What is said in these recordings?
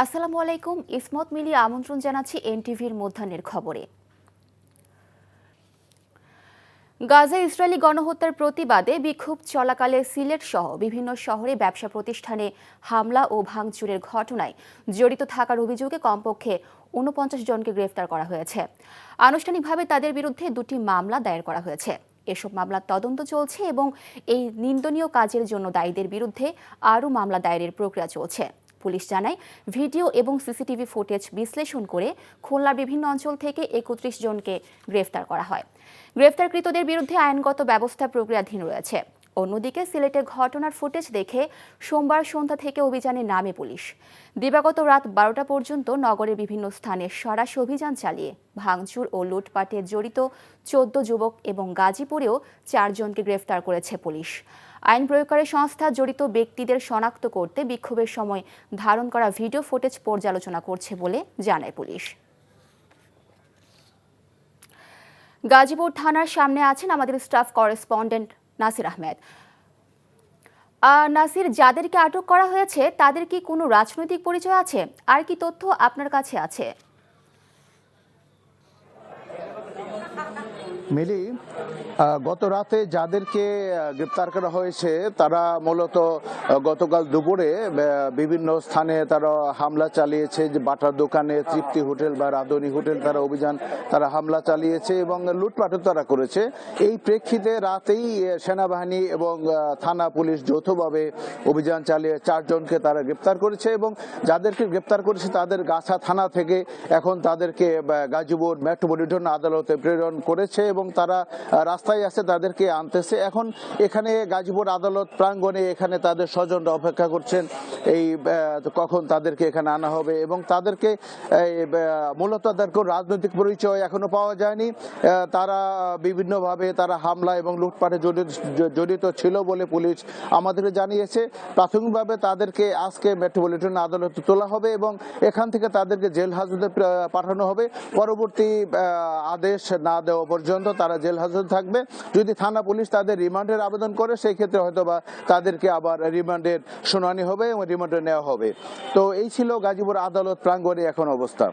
আসসালামু আলাইকুম। ইসমত মিলিয়ে আমন্ত্রণ জানাচ্ছি এনটিভির মধ্যাহ্নের খবরে। গাজায় ইসরায়েলি গণহত্যার প্রতিবাদে বিক্ষোভ চলাকালে সিলেট সহ বিভিন্ন শহরে ব্যবসা প্রতিষ্ঠানে হামলা ও ভাঙচুরের ঘটনায় জড়িত থাকার অভিযোগে কমপক্ষে ৪৯ জনকে গ্রেফতার করা হয়েছে। আনুষ্ঠানিকভাবে তাদের বিরুদ্ধে ২টি মামলা দায়ের করা হয়েছে। এসব মামলার তদন্ত চলছে এবং এই নিন্দনীয় কাজের জন্য দায়ীদের বিরুদ্ধে আরও মামলা দায়েরের প্রক্রিয়া চলছে। পুলিশ জানায়, ভিডিও এবং সিসিটিভি ফুটেজ বিশ্লেষণ করে খুলনার বিভিন্ন অঞ্চল থেকে ৩১ জনকে গ্রেফতার করা হয়। গ্রেফতারকৃতদের বিরুদ্ধে আইনগত ব্যবস্থা প্রক্রিয়াধীন রয়েছে। অন্যদিকে সিলেটে ঘটনার ফুটেজ দেখে সোমবার সন্ধ্যা থেকে অভিযানে নামে পুলিশ। দিবাগত রাত ১২টা পর্যন্ত নগরের বিভিন্ন স্থানে সরাসরি অভিযান চালিয়ে ভাঙচুর ও লুটপাটে জড়িত ১৪ যুবক এবং গাজীপুরেও ৪ জনকে গ্রেফতার করেছে পুলিশ। আইন প্রয়োগকারী সংস্থা জড়িত ব্যক্তিদের শনাক্ত করতে বিক্ষোভের সময় ধারণ করা ভিডিও ফুটেজ পর্যালোচনা করছে বলে জানায় পুলিশ। গাজীপুর থানার সামনে আছেন আমাদের স্টাফ করেসপন্ডেন্ট নাসির আহমেদ। নাসির, যাদেরকে আটক করা হয়েছে তাদের কি কোনো রাজনৈতিক পরিচয় আছে? আর কি তথ্য আপনার কাছে আছে? মিলি, গত রাতে যাদেরকে গ্রেপ্তার করা হয়েছে তারা মূলত গতকাল দুপুরে বিভিন্ন স্থানে তারা হামলা চালিয়েছে। যে বাটার দোকানে, তৃপ্তি হোটেল বা রাধুনী হোটেল তারা হামলা চালিয়েছে এবং লুটপাটও তারা করেছে। এই প্রেক্ষিতে রাতেই সেনাবাহিনী এবং থানা পুলিশ যৌথভাবে অভিযান চালিয়ে ৪ জনকে তারা গ্রেপ্তার করেছে এবং যাদেরকে গ্রেপ্তার করেছে তাদের গাছা থানা থেকে এখন তাদেরকে গাজীপুর মেট্রোপলিটন আদালতে প্রেরণ করেছে এবং তারা রাস্তায় আছে, তাদেরকে আনতেছে। এখন এখানে গাজীপুর আদালত প্রাঙ্গণে এখানে তাদের স্বজনরা অপেক্ষা করছেন এই কখন তাদেরকে এখানে আনা হবে এবং তাদেরকে মূলত তাদের কোনো রাজনৈতিক পরিচয় এখনো পাওয়া যায়নি। তারা বিভিন্নভাবে তারা হামলা এবং লুটপাটে জড়িত ছিল বলে পুলিশ আমাদের জানিয়েছে। প্রাথমিকভাবে তাদেরকে আজকে মেট্রোপলিটন আদালতে তোলা হবে এবং এখান থেকে তাদেরকে জেল হাজতে পাঠানো হবে। পরবর্তী আদেশ না দেওয়া পর্যন্ত তারা জেল হাজতে থাকবে। যদি থানা পুলিশ তাদের রিমান্ডের আবেদন করে সেই ক্ষেত্রে হয়তোবা তাদেরকে আবার রিমান্ডের শুনানি হবে এবং রিমান্ডে নেওয়া হবে। তো এই ছিল গাজীপুর আদালত প্রাঙ্গণে এখন অবস্থা।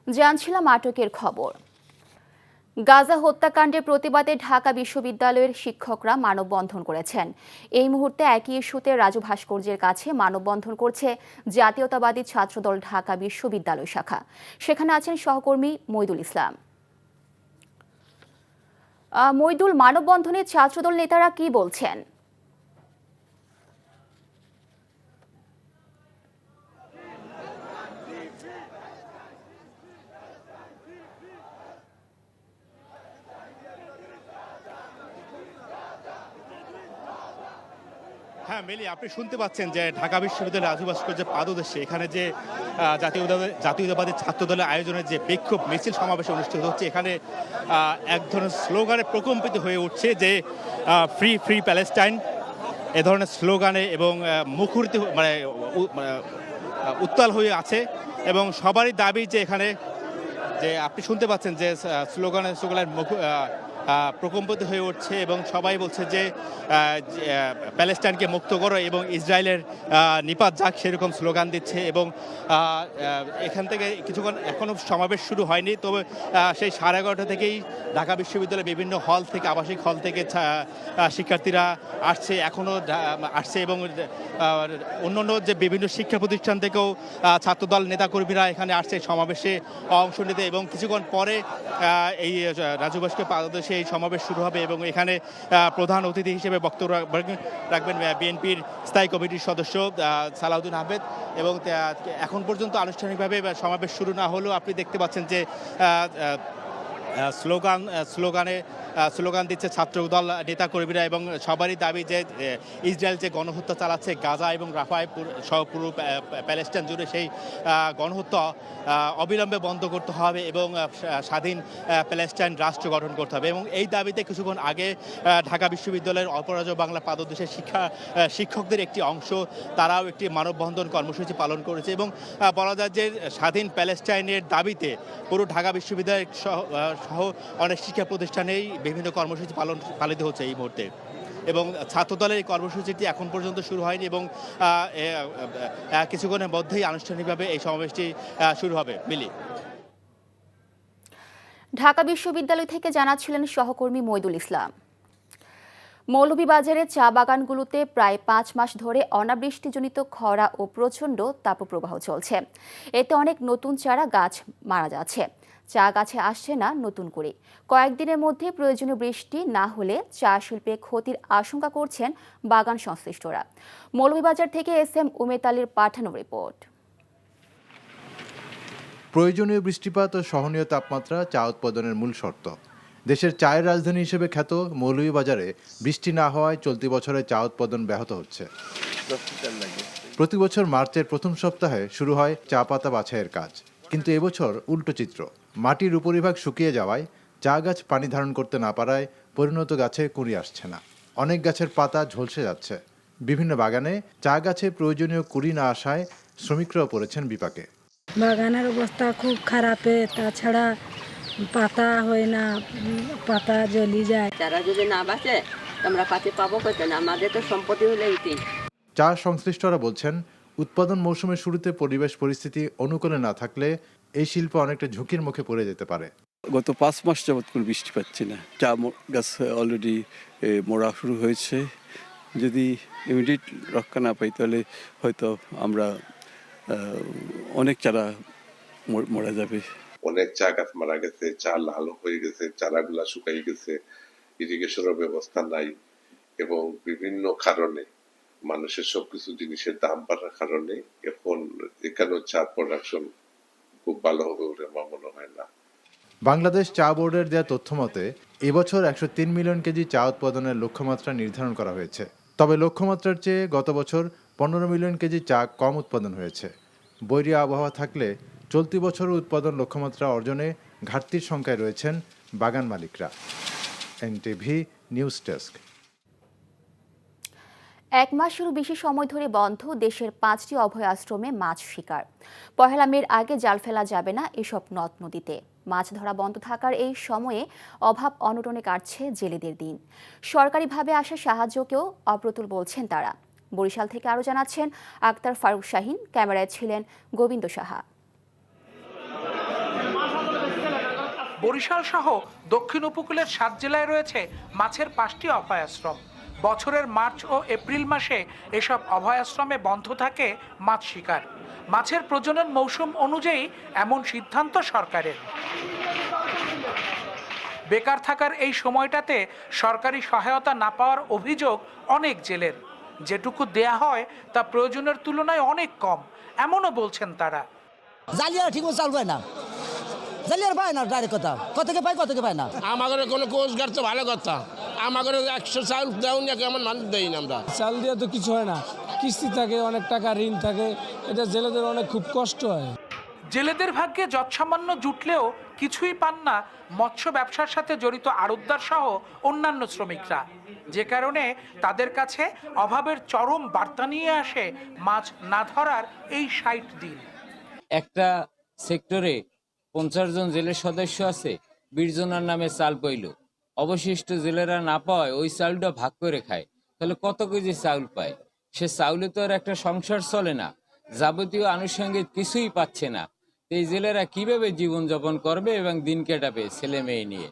জানছিলাম আটকের খবর। গাজা হত্যাকাণ্ডের প্রতিবাদে ঢাকা বিশ্ববিদ্যালয়ের শিক্ষকরা মানববন্ধন করেছেন। এই মুহূর্তে একই ইস্যুতে রাজু ভাস্কর্যের কাছে মানববন্ধন করছে জাতীয়তাবাদী ছাত্রদল ঢাকা বিশ্ববিদ্যালয় শাখা। সেখানে আছেন সহকর্মী মইদুল ইসলাম। মইদুল, মানববন্ধনে ছাত্রদল নেতারা কি বলছেন? হ্যাঁ মিলি, আপনি শুনতে পাচ্ছেন যে ঢাকা বিশ্ববিদ্যালয়ের রাজু ভাস্কর্যের পাদদেশে এখানে যে জাতীয়তাবাদী ছাত্রদলের আয়োজনের যে বিক্ষোভ মিছিল সমাবেশ অনুষ্ঠিত হচ্ছে, এখানে এক ধরনের স্লোগানে প্রকম্পিত হয়ে উঠছে যে ফ্রি ফ্রি প্যালেস্টাইন, এ ধরনের স্লোগানে এবং মুখরিত উত্তাল হয়ে আছে এবং সবারই দাবি যে এখানে যে আপনি শুনতে পাচ্ছেন যে স্লোগানের প্রকম্পিত হয়ে উঠছে এবং সবাই বলছে যে প্যালেস্টাইনকে মুক্ত করো এবং ইসরায়েলের নিপাত যাক, সেরকম স্লোগান দিচ্ছে এবং এখান থেকে কিছুক্ষণ এখনও সমাবেশ শুরু হয়নি। তবে সেই 11:30 থেকেই ঢাকা বিশ্ববিদ্যালয়ের বিভিন্ন হল থেকে, আবাসিক হল থেকে শিক্ষার্থীরা আসছে, এখনও আসছে এবং অন্যান্য যে বিভিন্ন শিক্ষা প্রতিষ্ঠান থেকেও ছাত্রদল নেতাকর্মীরা এখানে আসছে সমাবেশে অংশ নিতে এবং কিছুক্ষণ পরে এই রাজু ভাস্কর্যের পাদদেশে এই সমাবেশ শুরু হবে এবং এখানে প্রধান অতিথি হিসেবে বক্তব্য রাখবেন বিএনপির স্থায়ী কমিটির সদস্য সালাউদ্দিন আহমেদ এবং এখন পর্যন্ত আনুষ্ঠানিকভাবে সমাবেশ শুরু না হলেও আপনি দেখতে পাচ্ছেন যে স্লোগান দিচ্ছে ছাত্রদল নেতাকর্মীরা এবং সবারই দাবি যে ইসরায়েল যে গণহত্যা চালাচ্ছে গাজা এবং রাফায় সহ পুরো প্যালেস্টাইন জুড়ে, সেই গণহত্যা অবিলম্বে বন্ধ করতে হবে এবং স্বাধীন প্যালেস্টাইন রাষ্ট্র গঠন করতে হবে। এবং এই দাবিতে কিছুক্ষণ আগে ঢাকা বিশ্ববিদ্যালয়ের অপরাজয় বাংলা পাদদেশের শিক্ষকদের একটি অংশ তারাও একটি মানববন্ধন কর্মসূচি পালন করেছে এবং বলা যায় যে স্বাধীন প্যালেস্টাইনের দাবিতে পুরো ঢাকা বিশ্ববিদ্যালয় সহ অনেক শিক্ষা প্রতিষ্ঠানেই বিভিন্ন কর্মসূচি পালিত হচ্ছে এই মুহূর্তে এবং ছাত্রদলের এই কর্মসূচিটি এখন পর্যন্ত শুরু হয়নি এবং কিছুক্ষণের মধ্যেই আনুষ্ঠানিকভাবে এই সমাবেশটি শুরু হবে। মিলি। ঢাকা বিশ্ববিদ্যালয় থেকে জানাচ্ছিলেন সহকর্মী মইদুল ইসলাম। মৌলভীবাজারের চা বাগানগুলোতে প্রায় 5 মাস ধরে অনাবৃষ্টিজনিত খরা ও প্রচণ্ড তাপপ্রবাহ চলছে। এতে অনেক নতুন চারা গাছ মারা যাচ্ছে। চা গাছে আসছে না নতুন করে। কয়েকদিনের মধ্যে প্রয়োজনীয় বৃষ্টি না হলে চা শিল্পে ক্ষতির আশঙ্কা করছেন বাগান সংশ্লিষ্টরা। মৌলভীবাজার থেকে SM উমেদ আলীর পাঠানো রিপোর্ট। প্রয়োজনীয় বৃষ্টিপাত ও সহনীয় তাপমাত্রা চা উৎপাদনের মূল শর্ত। দেশের চায়ের রাজধানী হিসেবে খ্যাত মৌলভীবাজারে বৃষ্টি না হওয়ায় চলতি বছরে চা উৎপাদন ব্যাহত হচ্ছে। প্রতি বছর মার্চের প্রথম সপ্তাহে শুরু হয় চা পাতা বাছাইয়ের কাজ, কিন্তু এবছর উল্টো চিত্র। মাটির উপরিভাগ শুকিয়ে যাওয়ায় চা গাছ পানি ধারণ করতে না পারায় পরিণত গাছে কুঁড়ি আসছে না। অনেক গাছের পাতা ঝলসে যাচ্ছে। বিভিন্ন বাগানে চা গাছে প্রয়োজনীয় কুঁড়ি না আসায় শ্রমিকরাও পড়েছেন বিপাকে। বাগানের অবস্থা খুব খারাপে, তাছাড়া পাতা হয় না, পাতা জ্বলি যায়। চারা যদি না বাঁচে আমরা পাতি পাবো কইতে না, আমাদের তো সম্পত্তি হলে এইটি। চা সংশ্লিষ্টরা বলছেন, উৎপাদন মৌসুমের শুরুতে পরিবেশ পরিস্থিতি অনুকূলে না থাকলে এই শিল্প অনেকটা ঝুঁকির মুখে পড়ে যেতে পারে। গত 5 মাস যাবৎ কোনো বৃষ্টি পাচ্ছি না। চা গাছ অলরেডি মরা শুরু হয়েছে। যদি ইমিডিয়েট রক্ষা না পাই তাহলে হয়তো আমরা অনেক চারা মরা যাবে। অনেক চা গাছ মারা গেছে, চা লাল হয়ে গেছে, চারাগুলা শুকাই গেছে, ইরিগেশনের ব্যবস্থা নাই এবং বিভিন্ন কারণে মানুষের সবকিছু জিনিসের দাম বাড়ার কারণে এখন এখানেও চা প্রোডাকশন খুব ভালো হবে বলে আমার মনে হয় না। বাংলাদেশ চা বোর্ডের দেওয়া তথ্য মতে এবছর 103 মিলিয়ন কেজি চা উৎপাদনের লক্ষ্যমাত্রা নির্ধারণ করা হয়েছে। তবে লক্ষ্যমাত্রার চেয়ে গত বছর 15 মিলিয়ন কেজি চা কম উৎপাদন হয়েছে। বৈরী আবহাওয়া থাকলে চলতি বছরও উৎপাদন লক্ষ্যমাত্রা অর্জনে ঘাটতির সংখ্যায় রয়েছেন বাগান মালিকরা। NTV news desk. 1 মাসেরও বেশি সময় ধরে বন্ধ দেশের 5টি অভয় আশ্রমে মাছ শিকার। 1 মের আগে জাল ফেলা যাবে না এসব নদ নদীতে। মাছ ধরা বন্ধ থাকার এই সময়ে অভাব অনটনে কাটছে জেলেদের দিন। সরকারিভাবে আসা সাহায্যকেও অপ্রতুল বলছেন তারা। বরিশাল থেকে আরও জানাচ্ছেন আক্তার ফারুক শাহিন, ক্যামেরায় ছিলেন গোবিন্দ সাহা। বরিশাল সহ দক্ষিণ উপকূলের 7 জেলায় রয়েছে মাছের 5টি অভয় আশ্রম। বছরের মার্চ ও এপ্রিল মাসে এসব অভয় আশ্রমে বন্ধ থাকে মাছ শিকার। মাছের প্রজনন মৌসুম অনুযায়ী এমন সিদ্ধান্ত সরকারের। বেকার থাকার এই সময়টাতে সরকারি সহায়তা না পাওয়ার অভিযোগ অনেক জেলের। যেটুকু দেয়া হয় তা প্রয়োজনের তুলনায় অনেক কম, এমনও বলছেন তারা। জালিয়ারা ঠিক মতো চাল পায় না, জালিয়ার পায় না, ডাইরেক্ট কথা কতকে পায় কতকে পায় না। আমাদের কোনো কোচগার তো ভালো কথা, আমাদের 100 চাল দেওয়া না কেমন মানুষ দেই না আমরা। চাল দিয়ে তো কিছু হয় না, কিস্তি থাকে, অনেক টাকা ঋণ থাকে, এটা জেলেদের অনেক খুব কষ্ট হয়। জেলেদের ভাগ্যে যৎসামান্য জুটলেও কিছুই পান না মৎস্য ব্যবসার সাথে জড়িত আড়তদার সহ অন্যান্য শ্রমিকরা। যে কারণে তাদের কাছে অভাবের চরম বার্তা নিয়ে আসে মাছ না ধরার এই 60 দিন। একটা সেক্টরে 50 জন জেলের সদস্য আছে, 20 জনের নামে চাল পাইল, অবশিষ্ট জেলেরা না পাওয়ায় ওই চাউলটা ভাগ করে খায়। তাহলে কত কেজি চাউল পায়? সে চাউলে তো আর একটা সংসার চলে না, যাবতীয় আনুষঙ্গিক কিছুই পাচ্ছে না। এই জেলেরা কিভাবে জীবনযাপন করবে এবং দিন কাটাবে ছেলে মেয়ে নিয়ে?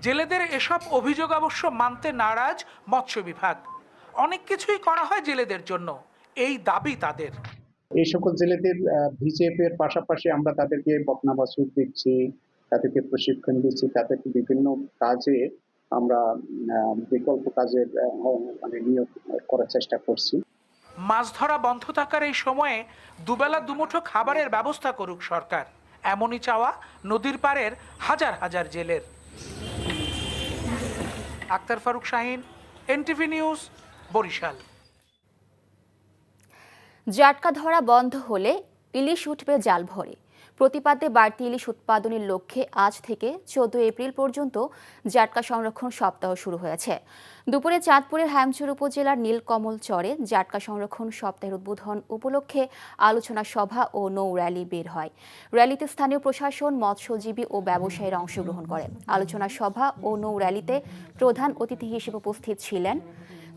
জেলেদের এসব অভিযোগ অবশ্য মানতে নারাজ মৎস্য বিভাগ। অনেক কিছুই করা হয় জেলেদের জন্য, এই দাবি তাদের। এই সকল জেলেদের ভিজিএফ এর পাশাপাশি আমরা তাদেরকে বকনা বাছুর দিচ্ছি, তাদেরকে প্রশিক্ষণ দিচ্ছি, তাদেরকে বিভিন্ন কাজে আমরা বিকল্প কাজের মানে নিয়োগ করার চেষ্টা করছি। মাছ ধরা বন্ধ থাকার এই সময়ে দুবেলা দুমুঠো খাবারের ব্যবস্থা করুক সরকার, এমনই চাওয়া নদীর পাড়ের হাজার হাজার জেলের। Akhtar Faruk Shahin, NTV news, Barishal. জাটকা ধরা বন্ধ হলে ইলিশ উঠবে জাল ভরে। প্রতিপাদ্যে বাড়তি ইলিশ উৎপাদনের লক্ষ্যে আজ থেকে 14 এপ্রিল পর্যন্ত জাটকা সংরক্ষণ সপ্তাহ শুরু হয়েছে। দুপুরে চাঁদপুরের হ্যামচর উপজেলার নীলকমল চরে জাটকা সংরক্ষণ সপ্তাহের উদ্বোধন উপলক্ষে আলোচনা সভা ও নৌ র্যালি বের হয়। র্যালিতে স্থানীয় প্রশাসন, মৎস্যজীবী ও ব্যবসায়ীরা অংশগ্রহণ করেন। আলোচনা সভা ও নৌ র্যালিতে প্রধান অতিথি হিসেবে উপস্থিত ছিলেন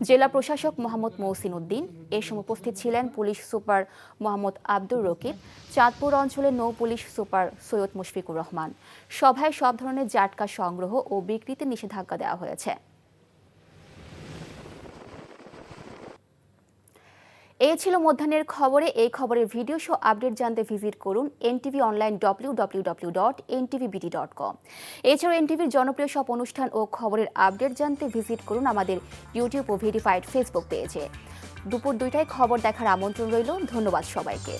জেলা প্রশাসক মোহাম্মদ মহসিন উদ্দিন। এ সময় উপস্থিত ছিলেন পুলিশ সুপার মোহাম্মদ আব্দুর রকিব, চাঁদপুর অঞ্চলের নৌ পুলিশ সুপার সৈয়দ মুশফিকুর রহমান। সভায় সব ধরনের জাটকা সংগ্রহ ও বিক্রিতে নিষেধাজ্ঞা দেওয়া হয়েছে। এই ছিল মধ্যাহ্নের খবরে। এই খবরের ভিডিও সহ আপডেট জানতে ভিজিট করুন NTV অনলাইন www.ntvbt.com। এছাড়াও NTVর জনপ্রিয় সব অনুষ্ঠান ও খবরের আপডেট জানতে ভিজিট করুন আমাদের ইউটিউব ও ভেরিফাইড ফেসবুক পেজে। দুপুর 2টায় খবর দেখার আমন্ত্রণ রইল। ধন্যবাদ সবাইকে।